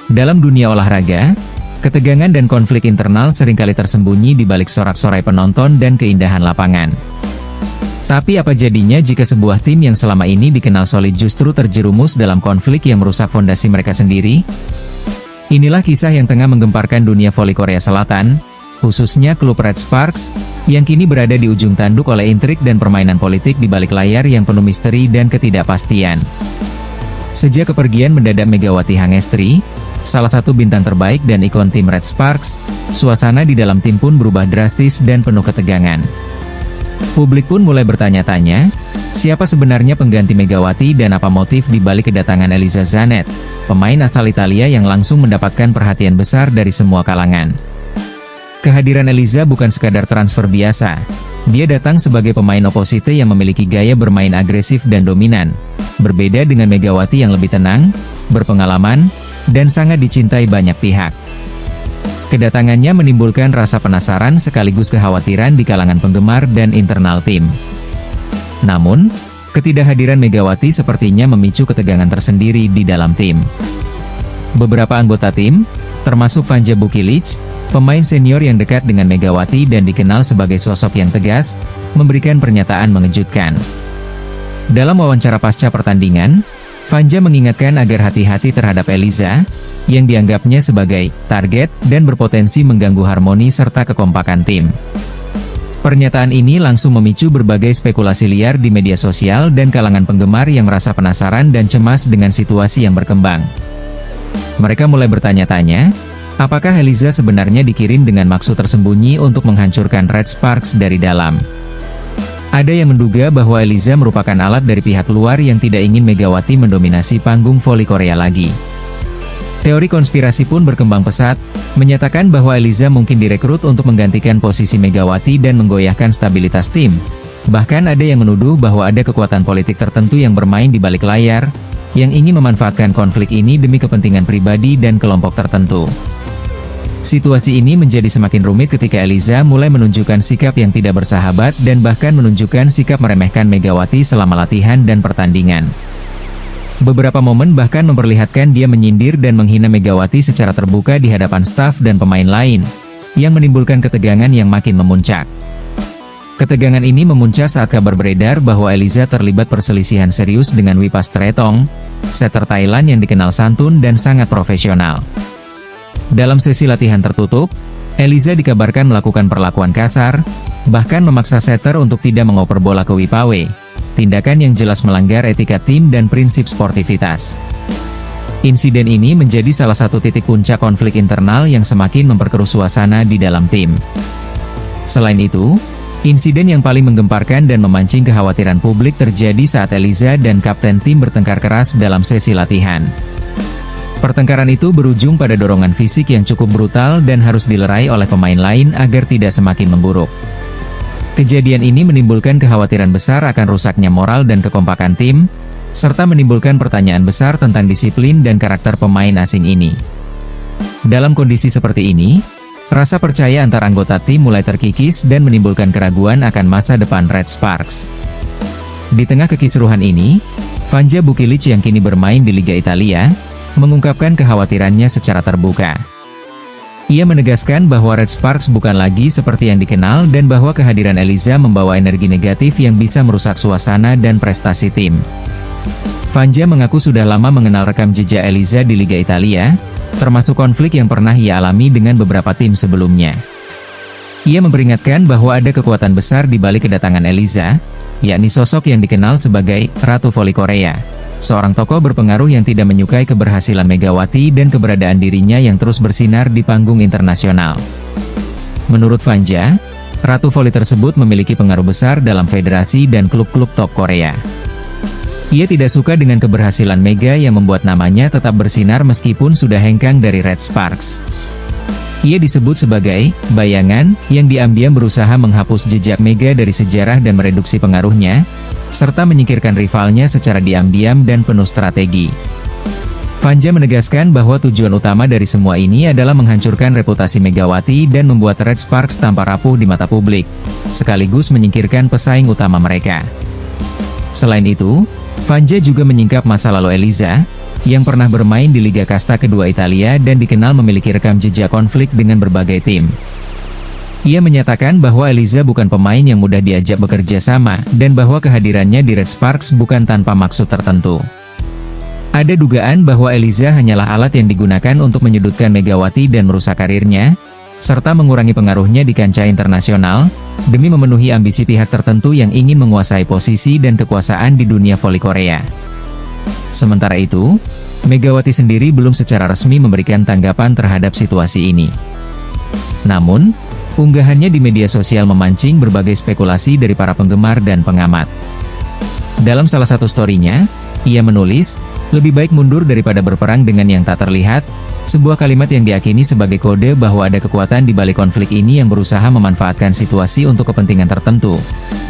Dalam dunia olahraga, ketegangan dan konflik internal seringkali tersembunyi di balik sorak-sorai penonton dan keindahan lapangan. Tapi apa jadinya jika sebuah tim yang selama ini dikenal solid justru terjerumus dalam konflik yang merusak fondasi mereka sendiri? Inilah kisah yang tengah menggemparkan dunia voli Korea Selatan, khususnya klub Red Sparks, yang kini berada di ujung tanduk oleh intrik dan permainan politik di balik layar yang penuh misteri dan ketidakpastian. Sejak kepergian mendadak Megawati Hangestri, salah satu bintang terbaik dan ikon tim Red Sparks, suasana di dalam tim pun berubah drastis dan penuh ketegangan. Publik pun mulai bertanya-tanya, siapa sebenarnya pengganti Megawati dan apa motif di balik kedatangan Elisa Zanet, pemain asal Italia yang langsung mendapatkan perhatian besar dari semua kalangan. Kehadiran Elisa bukan sekadar transfer biasa. Dia datang sebagai pemain oposite yang memiliki gaya bermain agresif dan dominan, berbeda dengan Megawati yang lebih tenang, berpengalaman, dan sangat dicintai banyak pihak. Kedatangannya menimbulkan rasa penasaran sekaligus kekhawatiran di kalangan penggemar dan internal tim. Namun, ketidakhadiran Megawati sepertinya memicu ketegangan tersendiri di dalam tim. Beberapa anggota tim, termasuk Vanja Bukilic, pemain senior yang dekat dengan Megawati dan dikenal sebagai sosok yang tegas, memberikan pernyataan mengejutkan. Dalam wawancara pasca pertandingan, Vanja mengingatkan agar hati-hati terhadap Elisa, yang dianggapnya sebagai target dan berpotensi mengganggu harmoni serta kekompakan tim. Pernyataan ini langsung memicu berbagai spekulasi liar di media sosial dan kalangan penggemar yang merasa penasaran dan cemas dengan situasi yang berkembang. Mereka mulai bertanya-tanya, apakah Elisa sebenarnya dikirim dengan maksud tersembunyi untuk menghancurkan Red Sparks dari dalam? Ada yang menduga bahwa Elisa merupakan alat dari pihak luar yang tidak ingin Megawati mendominasi panggung voli Korea lagi. Teori konspirasi pun berkembang pesat, menyatakan bahwa Elisa mungkin direkrut untuk menggantikan posisi Megawati dan menggoyahkan stabilitas tim. Bahkan ada yang menuduh bahwa ada kekuatan politik tertentu yang bermain di balik layar, yang ingin memanfaatkan konflik ini demi kepentingan pribadi dan kelompok tertentu. Situasi ini menjadi semakin rumit ketika Elisa mulai menunjukkan sikap yang tidak bersahabat dan bahkan menunjukkan sikap meremehkan Megawati selama latihan dan pertandingan. Beberapa momen bahkan memperlihatkan dia menyindir dan menghina Megawati secara terbuka di hadapan staf dan pemain lain, yang menimbulkan ketegangan yang makin memuncak. Ketegangan ini memuncak saat kabar beredar bahwa Elisa terlibat perselisihan serius dengan Wipas Tretong, setter Thailand yang dikenal santun dan sangat profesional. Dalam sesi latihan tertutup, Elisa dikabarkan melakukan perlakuan kasar, bahkan memaksa setter untuk tidak mengoper bola ke Wipawe. Tindakan yang jelas melanggar etika tim dan prinsip sportivitas. Insiden ini menjadi salah satu titik puncak konflik internal yang semakin memperkeruh suasana di dalam tim. Selain itu, insiden yang paling menggemparkan dan memancing kekhawatiran publik terjadi saat Elisa dan kapten tim bertengkar keras dalam sesi latihan. Pertengkaran itu berujung pada dorongan fisik yang cukup brutal dan harus dilerai oleh pemain lain agar tidak semakin memburuk. Kejadian ini menimbulkan kekhawatiran besar akan rusaknya moral dan kekompakan tim, serta menimbulkan pertanyaan besar tentang disiplin dan karakter pemain asing ini. Dalam kondisi seperti ini, rasa percaya antar anggota tim mulai terkikis dan menimbulkan keraguan akan masa depan Red Sparks. Di tengah kekisruhan ini, Vanja Bukilic yang kini bermain di Liga Italia, mengungkapkan kekhawatirannya secara terbuka. Ia menegaskan bahwa Red Sparks bukan lagi seperti yang dikenal dan bahwa kehadiran Elisa membawa energi negatif yang bisa merusak suasana dan prestasi tim. Vanja mengaku sudah lama mengenal rekam jejak Elisa di Liga Italia, termasuk konflik yang pernah ia alami dengan beberapa tim sebelumnya. Ia memperingatkan bahwa ada kekuatan besar di balik kedatangan Elisa, yakni sosok yang dikenal sebagai Ratu Voli Korea. Seorang tokoh berpengaruh yang tidak menyukai keberhasilan Megawati dan keberadaan dirinya yang terus bersinar di panggung internasional. Menurut Vanja, Ratu Voli tersebut memiliki pengaruh besar dalam federasi dan klub-klub top Korea. Ia tidak suka dengan keberhasilan Mega yang membuat namanya tetap bersinar meskipun sudah hengkang dari Red Sparks. Ia disebut sebagai bayangan yang diam-diam berusaha menghapus jejak Mega dari sejarah dan mereduksi pengaruhnya, serta menyingkirkan rivalnya secara diam-diam dan penuh strategi. Vanja menegaskan bahwa tujuan utama dari semua ini adalah menghancurkan reputasi Megawati dan membuat Red Sparks tampak rapuh di mata publik, sekaligus menyingkirkan pesaing utama mereka. Selain itu, Vanja juga menyingkap masa lalu Elisa, yang pernah bermain di Liga Kasta kedua Italia dan dikenal memiliki rekam jejak konflik dengan berbagai tim. Ia menyatakan bahwa Eliza bukan pemain yang mudah diajak bekerja sama, dan bahwa kehadirannya di Red Sparks bukan tanpa maksud tertentu. Ada dugaan bahwa Eliza hanyalah alat yang digunakan untuk menyudutkan Megawati dan merusak karirnya, serta mengurangi pengaruhnya di kancah internasional, demi memenuhi ambisi pihak tertentu yang ingin menguasai posisi dan kekuasaan di dunia voli Korea. Sementara itu, Megawati sendiri belum secara resmi memberikan tanggapan terhadap situasi ini. Namun, unggahannya di media sosial memancing berbagai spekulasi dari para penggemar dan pengamat. Dalam salah satu story-nya, ia menulis, "Lebih baik mundur daripada berperang dengan yang tak terlihat," sebuah kalimat yang diyakini sebagai kode bahwa ada kekuatan di balik konflik ini yang berusaha memanfaatkan situasi untuk kepentingan tertentu,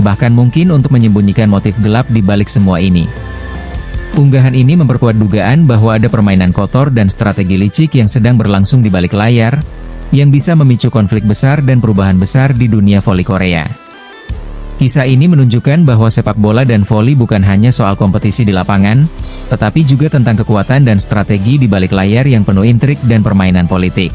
bahkan mungkin untuk menyembunyikan motif gelap di balik semua ini. Unggahan ini memperkuat dugaan bahwa ada permainan kotor dan strategi licik yang sedang berlangsung di balik layar, yang bisa memicu konflik besar dan perubahan besar di dunia voli Korea. Kisah ini menunjukkan bahwa sepak bola dan voli bukan hanya soal kompetisi di lapangan, tetapi juga tentang kekuatan dan strategi di balik layar yang penuh intrik dan permainan politik.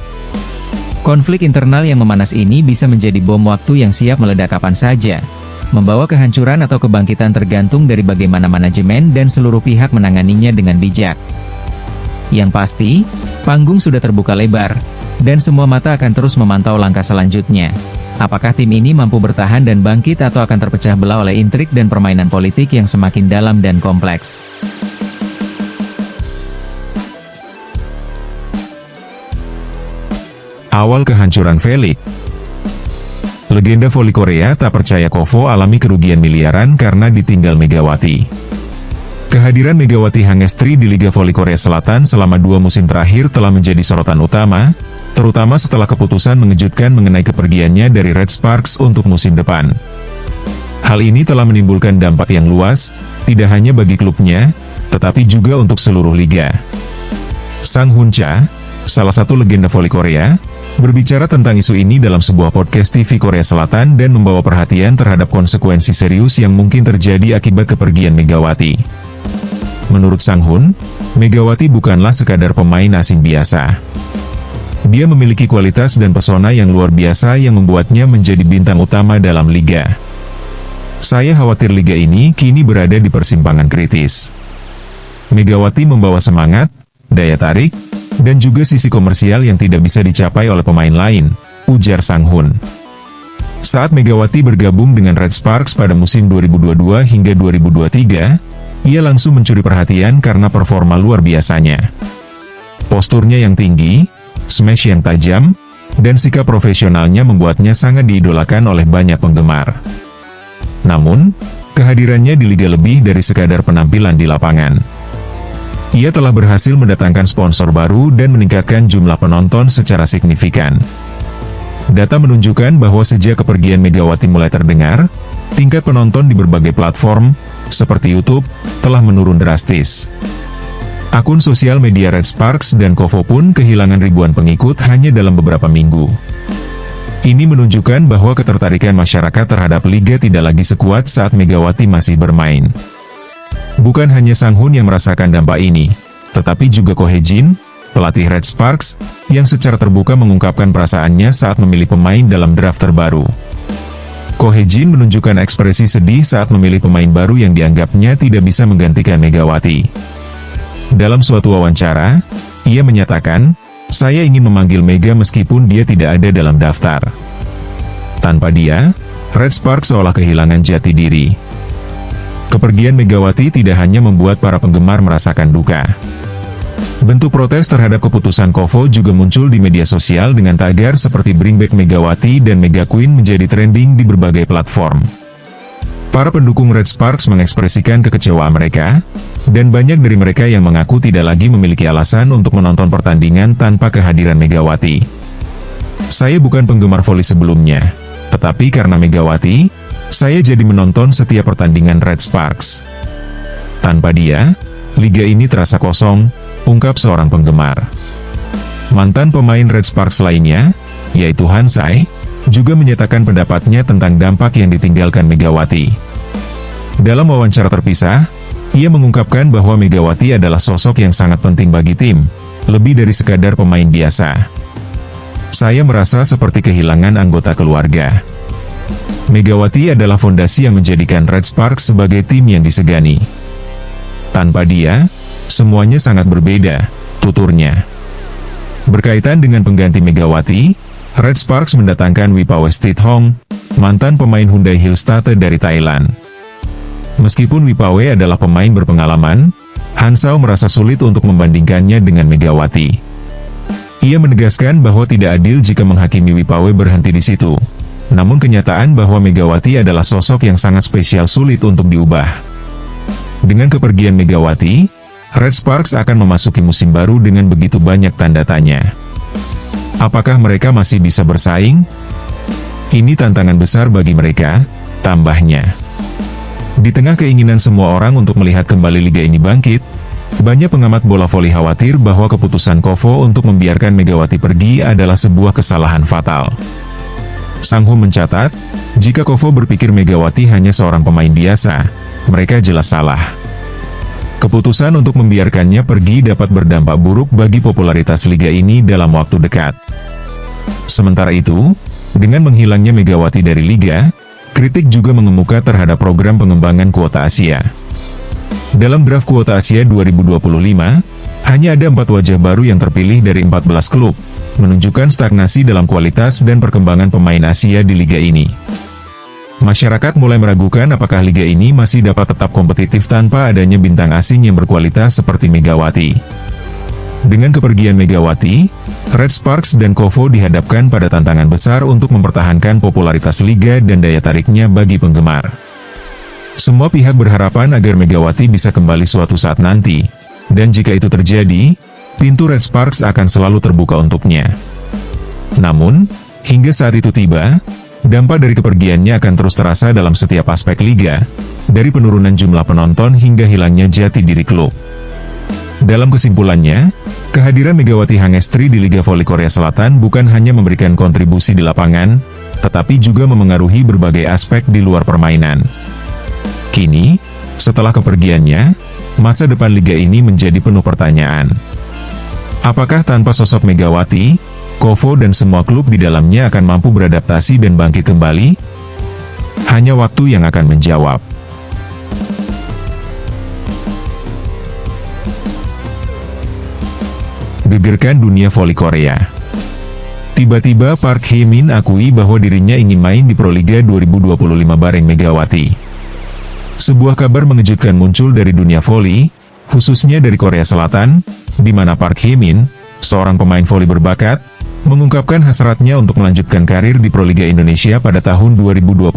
Konflik internal yang memanas ini bisa menjadi bom waktu yang siap meledak kapan saja, membawa kehancuran atau kebangkitan tergantung dari bagaimana manajemen dan seluruh pihak menanganinya dengan bijak. Yang pasti, panggung sudah terbuka lebar, dan semua mata akan terus memantau langkah selanjutnya. Apakah tim ini mampu bertahan dan bangkit atau akan terpecah belah oleh intrik dan permainan politik yang semakin dalam dan kompleks? Awal kehancuran Felix. Legenda voli Korea tak percaya Kovo alami kerugian miliaran karena ditinggal Megawati. Kehadiran Megawati Hangestri di Liga Voli Korea Selatan selama 2 musim terakhir telah menjadi sorotan utama, terutama setelah keputusan mengejutkan mengenai kepergiannya dari Red Sparks untuk musim depan. Hal ini telah menimbulkan dampak yang luas, tidak hanya bagi klubnya, tetapi juga untuk seluruh liga. Sang Hoon Cha, salah satu legenda voli Korea, berbicara tentang isu ini dalam sebuah podcast TV Korea Selatan dan membawa perhatian terhadap konsekuensi serius yang mungkin terjadi akibat kepergian Megawati. Menurut Sang Hoon, Megawati bukanlah sekadar pemain asing biasa. Dia memiliki kualitas dan pesona yang luar biasa yang membuatnya menjadi bintang utama dalam liga. Saya khawatir liga ini kini berada di persimpangan kritis. Megawati membawa semangat, daya tarik, dan juga sisi komersial yang tidak bisa dicapai oleh pemain lain, ujar Sang Hoon. Saat Megawati bergabung dengan Red Sparks pada musim 2022 hingga 2023, ia langsung mencuri perhatian karena performa luar biasanya. Posturnya yang tinggi, smash yang tajam, dan sikap profesionalnya membuatnya sangat diidolakan oleh banyak penggemar. Namun, kehadirannya di liga lebih dari sekadar penampilan di lapangan. Ia telah berhasil mendatangkan sponsor baru dan meningkatkan jumlah penonton secara signifikan. Data menunjukkan bahwa sejak kepergian Megawati mulai terdengar, tingkat penonton di berbagai platform, seperti YouTube, telah menurun drastis. Akun sosial media Red Sparks dan Kovo pun kehilangan ribuan pengikut hanya dalam beberapa minggu. Ini menunjukkan bahwa ketertarikan masyarakat terhadap liga tidak lagi sekuat saat Megawati masih bermain. Bukan hanya Sang Hoon yang merasakan dampak ini, tetapi juga Ko Hae-jin, pelatih Red Sparks, yang secara terbuka mengungkapkan perasaannya saat memilih pemain dalam draft terbaru. Ko Hae-jin menunjukkan ekspresi sedih saat memilih pemain baru yang dianggapnya tidak bisa menggantikan Megawati. Dalam suatu wawancara, ia menyatakan, "Saya ingin memanggil Mega meskipun dia tidak ada dalam daftar. Tanpa dia, Red Sparks seolah kehilangan jati diri." Kepergian Megawati tidak hanya membuat para penggemar merasakan duka. Bentuk protes terhadap keputusan Kovo juga muncul di media sosial dengan tagar seperti "Bring Back Megawati" dan "Mega Queen" menjadi trending di berbagai platform. Para pendukung Red Sparks mengekspresikan kekecewaan mereka, dan banyak dari mereka yang mengaku tidak lagi memiliki alasan untuk menonton pertandingan tanpa kehadiran Megawati. "Saya bukan penggemar voli sebelumnya, tetapi karena Megawati, saya jadi menonton setiap pertandingan Red Sparks. Tanpa dia, liga ini terasa kosong," ungkap seorang penggemar. Mantan pemain Red Sparks lainnya, yaitu Han Sai, juga menyatakan pendapatnya tentang dampak yang ditinggalkan Megawati. Dalam wawancara terpisah, Ia mengungkapkan bahwa Megawati adalah sosok yang sangat penting bagi tim, lebih dari sekadar pemain biasa. Saya merasa seperti kehilangan anggota keluarga. Megawati adalah fondasi yang menjadikan Red Sparks sebagai tim yang disegani. Tanpa dia, semuanya sangat berbeda, tuturnya. Berkaitan dengan pengganti Megawati, Red Sparks mendatangkan Wipawestithong, mantan pemain Hyundai Hillstate dari Thailand. Meskipun Wipawe adalah pemain berpengalaman, Hansao merasa sulit untuk membandingkannya dengan Megawati. Ia menegaskan bahwa tidak adil jika menghakimi Wipawe berhenti di situ. Namun kenyataan bahwa Megawati adalah sosok yang sangat spesial sulit untuk diubah. Dengan kepergian Megawati, Red Sparks akan memasuki musim baru dengan begitu banyak tanda tanya. Apakah mereka masih bisa bersaing? Ini tantangan besar bagi mereka, tambahnya. Di tengah keinginan semua orang untuk melihat kembali liga ini bangkit, banyak pengamat bola voli khawatir bahwa keputusan Kovo untuk membiarkan Megawati pergi adalah sebuah kesalahan fatal. Sang-Hu mencatat, jika Kovo berpikir Megawati hanya seorang pemain biasa, mereka jelas salah. Keputusan untuk membiarkannya pergi dapat berdampak buruk bagi popularitas liga ini dalam waktu dekat. Sementara itu, dengan menghilangnya Megawati dari liga, kritik juga mengemuka terhadap program pengembangan kuota Asia. Dalam draft kuota Asia 2025, hanya ada 4 wajah baru yang terpilih dari 14 klub, menunjukkan stagnasi dalam kualitas dan perkembangan pemain Asia di liga ini. Masyarakat mulai meragukan apakah liga ini masih dapat tetap kompetitif tanpa adanya bintang asing yang berkualitas seperti Megawati. Dengan kepergian Megawati, Red Sparks dan Kovo dihadapkan pada tantangan besar untuk mempertahankan popularitas liga dan daya tariknya bagi penggemar. Semua pihak berharapan agar Megawati bisa kembali suatu saat nanti, dan jika itu terjadi, pintu Red Sparks akan selalu terbuka untuknya. Namun, hingga saat itu tiba, dampak dari kepergiannya akan terus terasa dalam setiap aspek liga, dari penurunan jumlah penonton hingga hilangnya jati diri klub. Dalam kesimpulannya, kehadiran Megawati Hangestri di Liga Voli Korea Selatan bukan hanya memberikan kontribusi di lapangan, tetapi juga memengaruhi berbagai aspek di luar permainan. Kini, setelah kepergiannya, masa depan liga ini menjadi penuh pertanyaan. Apakah tanpa sosok Megawati, Kovo dan semua klub di dalamnya akan mampu beradaptasi dan bangkit kembali? Hanya waktu yang akan menjawab. Gegerkan dunia voli Korea. Tiba-tiba Park Hye-min akui bahwa dirinya ingin main di Proliga 2025 bareng Megawati. Sebuah kabar mengejutkan muncul dari dunia voli, khususnya dari Korea Selatan, di mana Park Hye-min, seorang pemain voli berbakat, mengungkapkan hasratnya untuk melanjutkan karir di Proliga Indonesia pada tahun 2025.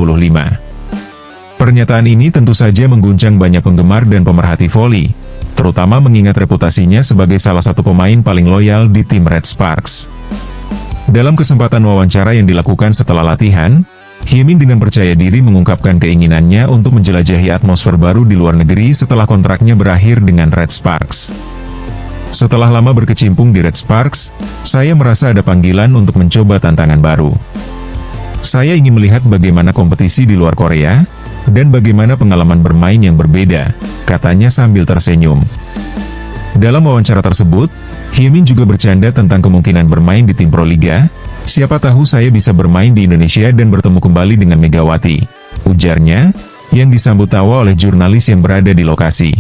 Pernyataan ini tentu saja mengguncang banyak penggemar dan pemerhati voli, terutama mengingat reputasinya sebagai salah satu pemain paling loyal di tim Red Sparks. Dalam kesempatan wawancara yang dilakukan setelah latihan, Hye-min dengan percaya diri mengungkapkan keinginannya untuk menjelajahi atmosfer baru di luar negeri setelah kontraknya berakhir dengan Red Sparks. Setelah lama berkecimpung di Red Sparks, saya merasa ada panggilan untuk mencoba tantangan baru. Saya ingin melihat bagaimana kompetisi di luar Korea, dan bagaimana pengalaman bermain yang berbeda, katanya sambil tersenyum. Dalam wawancara tersebut, Hye-min juga bercanda tentang kemungkinan bermain di tim Proliga. Siapa tahu saya bisa bermain di Indonesia dan bertemu kembali dengan Megawati, ujarnya, yang disambut tawa oleh jurnalis yang berada di lokasi.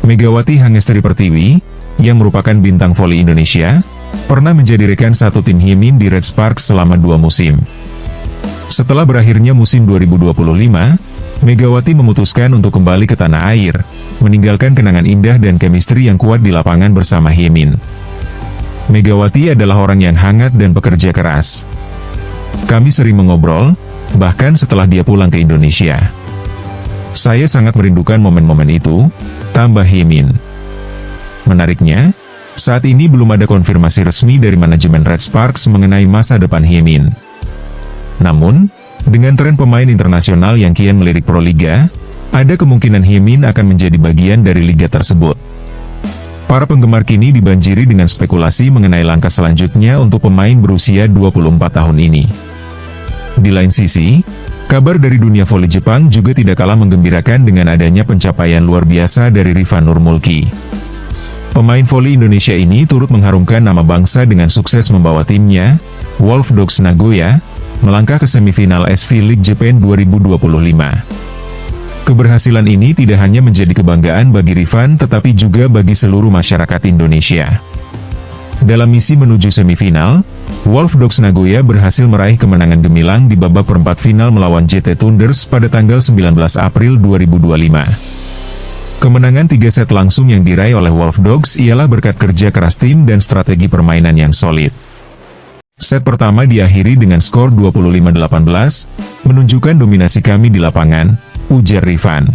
Megawati Hangestri Pertiwi, yang merupakan bintang voli Indonesia, pernah menjadi rekan satu tim Hye-min di Red Sparks selama 2 musim. Setelah berakhirnya musim 2025, Megawati memutuskan untuk kembali ke tanah air, meninggalkan kenangan indah dan chemistry yang kuat di lapangan bersama Hye-min. Megawati adalah orang yang hangat dan pekerja keras. Kami sering mengobrol, bahkan setelah dia pulang ke Indonesia. Saya sangat merindukan momen-momen itu, tambah Hye-min. Menariknya, saat ini belum ada konfirmasi resmi dari manajemen Red Sparks mengenai masa depan Hye-min. Namun, dengan tren pemain internasional yang kian melirik Proliga, ada kemungkinan Hye-min akan menjadi bagian dari liga tersebut. Para penggemar kini dibanjiri dengan spekulasi mengenai langkah selanjutnya untuk pemain berusia 24 tahun ini. Di lain sisi, Kabar dari dunia voli Jepang juga tidak kalah menggembirakan dengan adanya pencapaian luar biasa dari Rifan Nurmulki. Pemain voli Indonesia ini turut mengharumkan nama bangsa dengan sukses membawa timnya, Wolf Dogs Nagoya, melangkah ke semifinal SV League Japan 2025. Keberhasilan ini tidak hanya menjadi kebanggaan bagi Rifan tetapi juga bagi seluruh masyarakat Indonesia. Dalam misi menuju semifinal, Wolf Dogs Nagoya berhasil meraih kemenangan gemilang di babak perempat final melawan JT Thunders pada tanggal 19 April 2025. Kemenangan 3 set langsung yang diraih oleh Wolf Dogs ialah berkat kerja keras tim dan strategi permainan yang solid. Set pertama diakhiri dengan skor 25-18, menunjukkan dominasi kami di lapangan, ujar Rifan.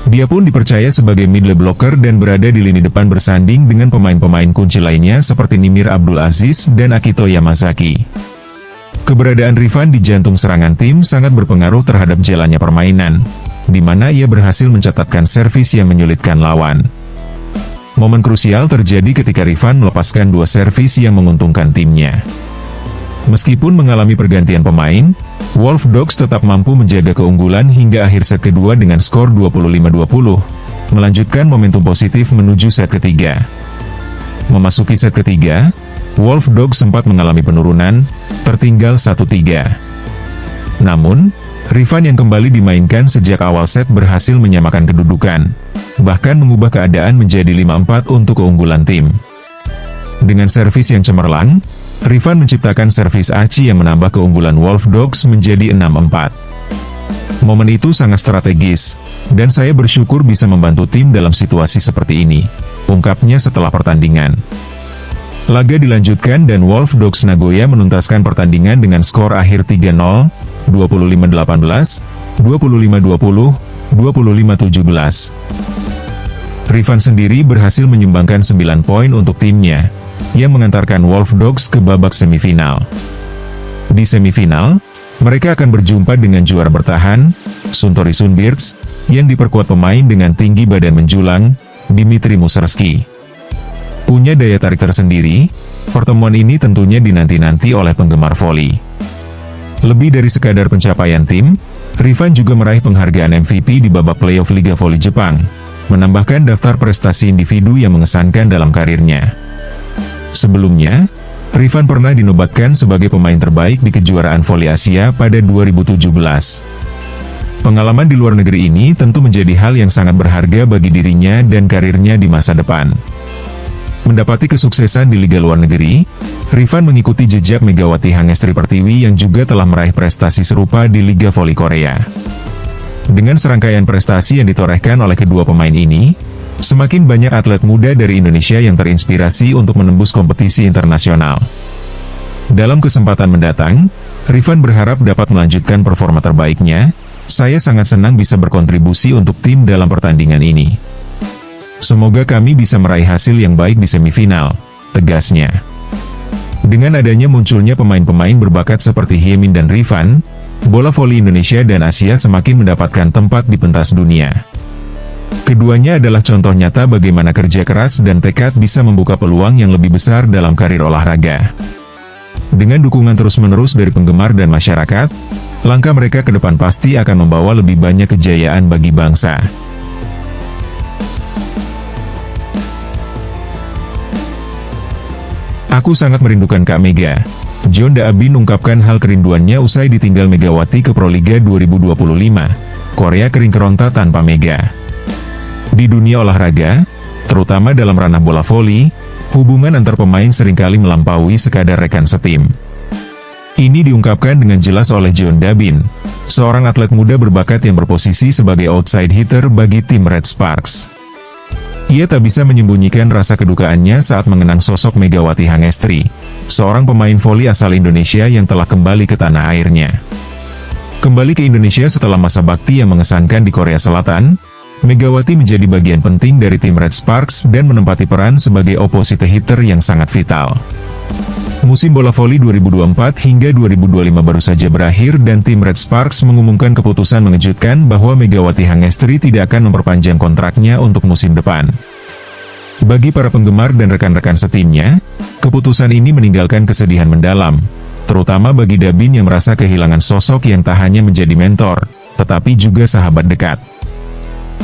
Dia pun dipercaya sebagai middle blocker dan berada di lini depan bersanding dengan pemain-pemain kunci lainnya seperti Nimir Abdul Aziz dan Akito Yamazaki. Keberadaan Rifan di jantung serangan tim sangat berpengaruh terhadap jalannya permainan, di mana ia berhasil mencatatkan servis yang menyulitkan lawan. Momen krusial terjadi ketika Rifan melepaskan 2 servis yang menguntungkan timnya. Meskipun mengalami pergantian pemain, Wolf Dogs tetap mampu menjaga keunggulan hingga akhir set kedua dengan skor 25-20, melanjutkan momentum positif menuju set ketiga. Memasuki set ketiga, Wolf Dogs sempat mengalami penurunan, tertinggal 1-3. Namun, Rifan yang kembali dimainkan sejak awal set berhasil menyamakan kedudukan, bahkan mengubah keadaan menjadi 5-4 untuk keunggulan tim. Dengan servis yang cemerlang, Rifan menciptakan servis aci yang menambah keunggulan Wolf Dogs menjadi 6-4. Momen itu sangat strategis, dan saya bersyukur bisa membantu tim dalam situasi seperti ini, ungkapnya setelah pertandingan. Laga dilanjutkan dan Wolf Dogs Nagoya menuntaskan pertandingan dengan skor akhir 3-0, 25-18, 25-20, 25-17. Rifan sendiri berhasil menyumbangkan 9 poin untuk timnya, yang mengantarkan Wolf Dogs ke babak semifinal. Di semifinal, mereka akan berjumpa dengan juara bertahan, Suntory Sunbirds, yang diperkuat pemain dengan tinggi badan menjulang, Dimitri Mussorgsky. Punya daya tarik tersendiri, pertemuan ini tentunya dinanti-nanti oleh penggemar voli. Lebih dari sekadar pencapaian tim, Rifan juga meraih penghargaan MVP di babak playoff Liga Voli Jepang, menambahkan daftar prestasi individu yang mengesankan dalam karirnya. Sebelumnya, Rifan pernah dinobatkan sebagai pemain terbaik di kejuaraan voli Asia pada 2017. Pengalaman di luar negeri ini tentu menjadi hal yang sangat berharga bagi dirinya dan karirnya di masa depan. Mendapati kesuksesan di liga luar negeri, Rifan mengikuti jejak Megawati Hangestri Pertiwi yang juga telah meraih prestasi serupa di Liga Voli Korea. Dengan serangkaian prestasi yang ditorehkan oleh kedua pemain ini, semakin banyak atlet muda dari Indonesia yang terinspirasi untuk menembus kompetisi internasional. Dalam kesempatan mendatang, Rifan berharap dapat melanjutkan performa terbaiknya. Saya sangat senang bisa berkontribusi untuk tim dalam pertandingan ini. Semoga kami bisa meraih hasil yang baik di semifinal, tegasnya. Dengan adanya munculnya pemain-pemain berbakat seperti Hyemin dan Rifan, bola voli Indonesia dan Asia semakin mendapatkan tempat di pentas dunia. Keduanya adalah contoh nyata bagaimana kerja keras dan tekad bisa membuka peluang yang lebih besar dalam karir olahraga. Dengan dukungan terus-menerus dari penggemar dan masyarakat, langkah mereka ke depan pasti akan membawa lebih banyak kejayaan bagi bangsa. Aku sangat merindukan Kak Mega. John Daabin ungkapkan hal kerinduannya usai ditinggal Megawati ke Proliga 2025. Korea kering keronta tanpa Mega. Di dunia olahraga, terutama dalam ranah bola voli, hubungan antar pemain seringkali melampaui sekadar rekan setim. Ini diungkapkan dengan jelas oleh John Daabin, seorang atlet muda berbakat yang berposisi sebagai outside hitter bagi tim Red Sparks. Ia tak bisa menyembunyikan rasa kedukaannya saat mengenang sosok Megawati Hangestri, seorang pemain voli asal Indonesia yang telah kembali ke tanah airnya. Kembali ke Indonesia setelah masa bakti yang mengesankan di Korea Selatan, Megawati menjadi bagian penting dari tim Red Sparks dan menempati peran sebagai opposite hitter yang sangat vital. Musim bola voli 2024 hingga 2025 baru saja berakhir dan tim Red Sparks mengumumkan keputusan mengejutkan bahwa Megawati Hangestri tidak akan memperpanjang kontraknya untuk musim depan. Bagi para penggemar dan rekan-rekan setimnya, keputusan ini meninggalkan kesedihan mendalam, terutama bagi Dabin yang merasa kehilangan sosok yang tak hanya menjadi mentor, tetapi juga sahabat dekat.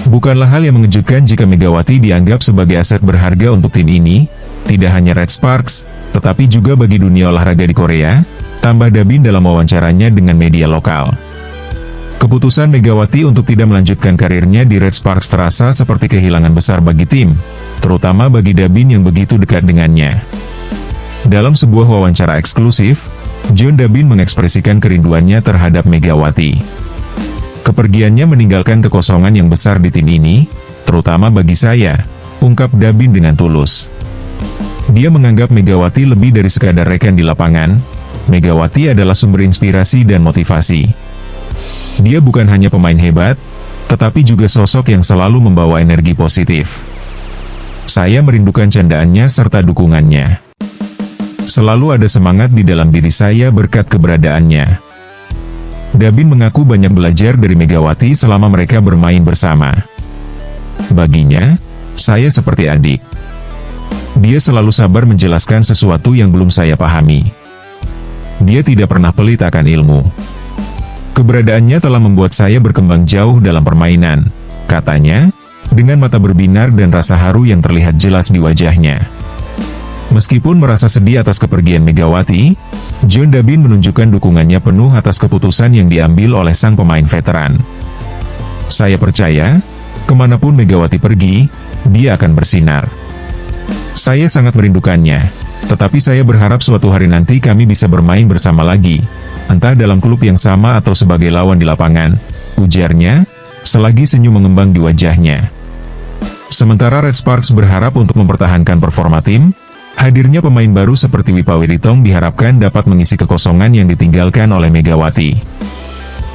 Bukanlah hal yang mengejutkan jika Megawati dianggap sebagai aset berharga untuk tim ini, tidak hanya Red Sparks, tetapi juga bagi dunia olahraga di Korea, tambah Dabin dalam wawancaranya dengan media lokal. Keputusan Megawati untuk tidak melanjutkan karirnya di Red Sparks terasa seperti kehilangan besar bagi tim, terutama bagi Dabin yang begitu dekat dengannya. Dalam sebuah wawancara eksklusif, Jeon Dabin mengekspresikan kerinduannya terhadap Megawati. Kepergiannya meninggalkan kekosongan yang besar di tim ini, terutama bagi saya, ungkap Dabin dengan tulus. Dia menganggap Megawati lebih dari sekadar rekan di lapangan. Megawati adalah sumber inspirasi dan motivasi. Dia bukan hanya pemain hebat, tetapi juga sosok yang selalu membawa energi positif. Saya merindukan candaannya serta dukungannya. Selalu ada semangat di dalam diri saya berkat keberadaannya. Dabin mengaku banyak belajar dari Megawati selama mereka bermain bersama. Baginya, saya seperti adik. Dia selalu sabar menjelaskan sesuatu yang belum saya pahami. Dia tidak pernah pelit akan ilmu. Keberadaannya telah membuat saya berkembang jauh dalam permainan, katanya, dengan mata berbinar dan rasa haru yang terlihat jelas di wajahnya. Meskipun merasa sedih atas kepergian Megawati, Jeon Dabin menunjukkan dukungannya penuh atas keputusan yang diambil oleh sang pemain veteran. Saya percaya, kemanapun Megawati pergi, dia akan bersinar. Saya sangat merindukannya, tetapi saya berharap suatu hari nanti kami bisa bermain bersama lagi, entah dalam klub yang sama atau sebagai lawan di lapangan, ujarnya, selagi senyum mengembang di wajahnya. Sementara Red Sparks berharap untuk mempertahankan performa tim, hadirnya pemain baru seperti Wipa Wiritong diharapkan dapat mengisi kekosongan yang ditinggalkan oleh Megawati.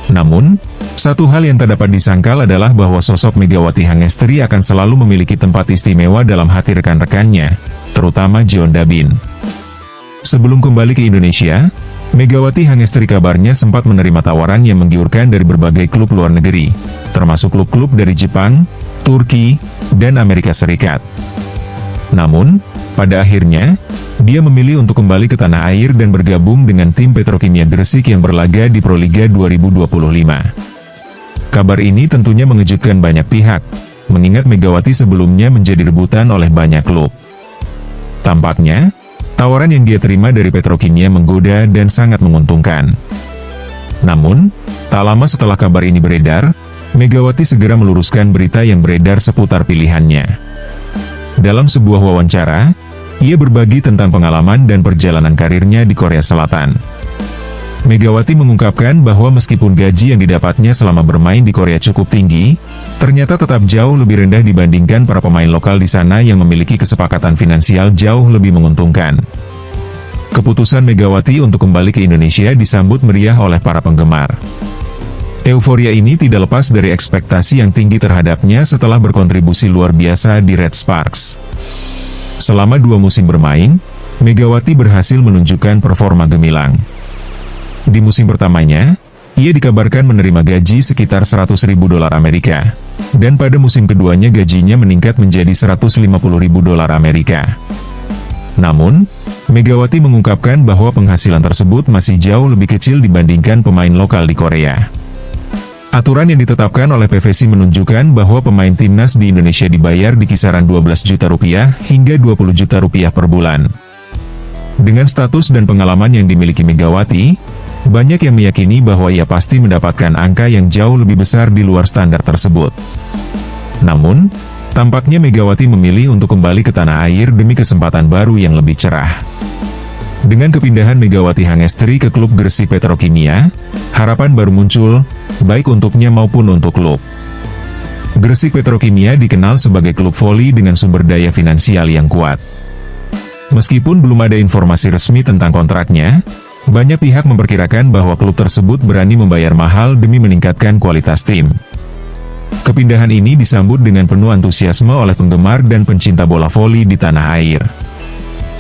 Namun, satu hal yang tak dapat disangkal adalah bahwa sosok Megawati Hangestri akan selalu memiliki tempat istimewa dalam hati rekan-rekannya, terutama Jeon Dabin. Sebelum kembali ke Indonesia, Megawati Hangestri kabarnya sempat menerima tawaran yang menggiurkan dari berbagai klub luar negeri, termasuk klub-klub dari Jepang, Turki, dan Amerika Serikat. Namun, pada akhirnya, dia memilih untuk kembali ke tanah air dan bergabung dengan tim Petrokimia Gresik yang berlaga di Proliga 2025. Kabar ini tentunya mengejutkan banyak pihak, mengingat Megawati sebelumnya menjadi rebutan oleh banyak klub. Tampaknya, tawaran yang dia terima dari Petrokimia menggoda dan sangat menguntungkan. Namun, tak lama setelah kabar ini beredar, Megawati segera meluruskan berita yang beredar seputar pilihannya. Dalam sebuah wawancara, ia berbagi tentang pengalaman dan perjalanan karirnya di Korea Selatan. Megawati mengungkapkan bahwa meskipun gaji yang didapatnya selama bermain di Korea cukup tinggi, ternyata tetap jauh lebih rendah dibandingkan para pemain lokal di sana yang memiliki kesepakatan finansial jauh lebih menguntungkan. Keputusan Megawati untuk kembali ke Indonesia disambut meriah oleh para penggemar. Euforia ini tidak lepas dari ekspektasi yang tinggi terhadapnya setelah berkontribusi luar biasa di Red Sparks. Selama 2 musim bermain, Megawati berhasil menunjukkan performa gemilang. Di musim pertamanya, ia dikabarkan menerima gaji sekitar $100.000 Amerika, dan pada musim keduanya gajinya meningkat menjadi $150.000 Amerika. Namun, Megawati mengungkapkan bahwa penghasilan tersebut masih jauh lebih kecil dibandingkan pemain lokal di Korea. Aturan yang ditetapkan oleh PVC menunjukkan bahwa pemain timnas di Indonesia dibayar di kisaran Rp12 juta hingga Rp20 juta per bulan. Dengan status dan pengalaman yang dimiliki Megawati, banyak yang meyakini bahwa ia pasti mendapatkan angka yang jauh lebih besar di luar standar tersebut. Namun, tampaknya Megawati memilih untuk kembali ke tanah air demi kesempatan baru yang lebih cerah. Dengan kepindahan Megawati Hangestri ke klub Gresik Petrokimia, harapan baru muncul, baik untuknya maupun untuk klub. Gresik Petrokimia dikenal sebagai klub voli dengan sumber daya finansial yang kuat. Meskipun belum ada informasi resmi tentang kontraknya, banyak pihak memperkirakan bahwa klub tersebut berani membayar mahal demi meningkatkan kualitas tim. Kepindahan ini disambut dengan penuh antusiasme oleh penggemar dan pencinta bola voli di tanah air.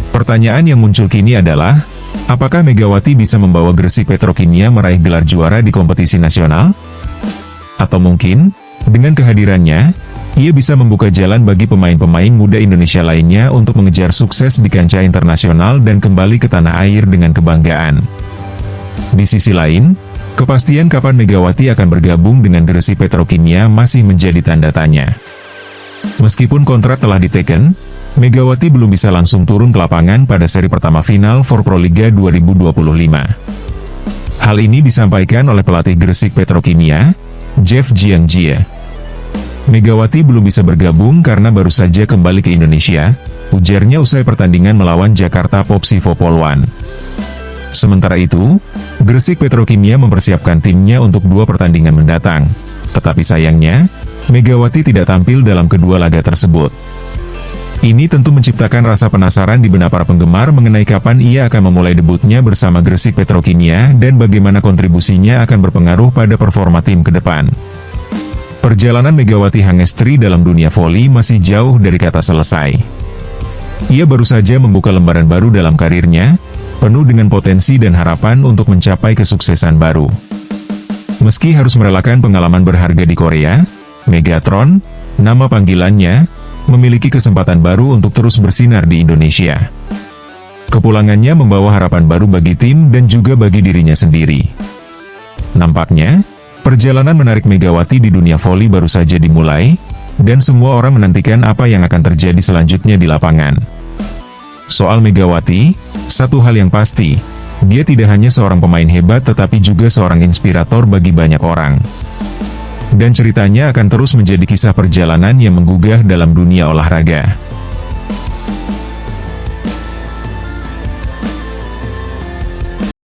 Pertanyaan yang muncul kini adalah, apakah Megawati bisa membawa Gresik Petrokimia meraih gelar juara di kompetisi nasional? Atau mungkin, dengan kehadirannya, ia bisa membuka jalan bagi pemain-pemain muda Indonesia lainnya untuk mengejar sukses di kancah internasional dan kembali ke tanah air dengan kebanggaan. Di sisi lain, kepastian kapan Megawati akan bergabung dengan Gresik Petrokimia masih menjadi tanda tanya. Meskipun kontrak telah diteken, Megawati belum bisa langsung turun ke lapangan pada seri pertama final for Proliga 2025. Hal ini disampaikan oleh pelatih Gresik Petrokimia, Jeff Jiangjie. Megawati belum bisa bergabung karena baru saja kembali ke Indonesia, ujarnya usai pertandingan melawan Jakarta Popsivo Polwan. Sementara itu, Gresik Petrokimia mempersiapkan timnya untuk 2 pertandingan mendatang. Tetapi sayangnya, Megawati tidak tampil dalam kedua laga tersebut. Ini tentu menciptakan rasa penasaran di benak para penggemar mengenai kapan ia akan memulai debutnya bersama Gresik Petrokimia dan bagaimana kontribusinya akan berpengaruh pada performa tim ke depan. Perjalanan Megawati Hangestri dalam dunia voli masih jauh dari kata selesai. Ia baru saja membuka lembaran baru dalam karirnya, penuh dengan potensi dan harapan untuk mencapai kesuksesan baru. Meski harus merelakan pengalaman berharga di Korea, Megatron, nama panggilannya, memiliki kesempatan baru untuk terus bersinar di Indonesia. Kepulangannya membawa harapan baru bagi tim dan juga bagi dirinya sendiri. Nampaknya, perjalanan menarik Megawati di dunia voli baru saja dimulai, dan semua orang menantikan apa yang akan terjadi selanjutnya di lapangan. Soal Megawati, satu hal yang pasti, dia tidak hanya seorang pemain hebat tetapi juga seorang inspirator bagi banyak orang. Dan ceritanya akan terus menjadi kisah perjalanan yang menggugah dalam dunia olahraga.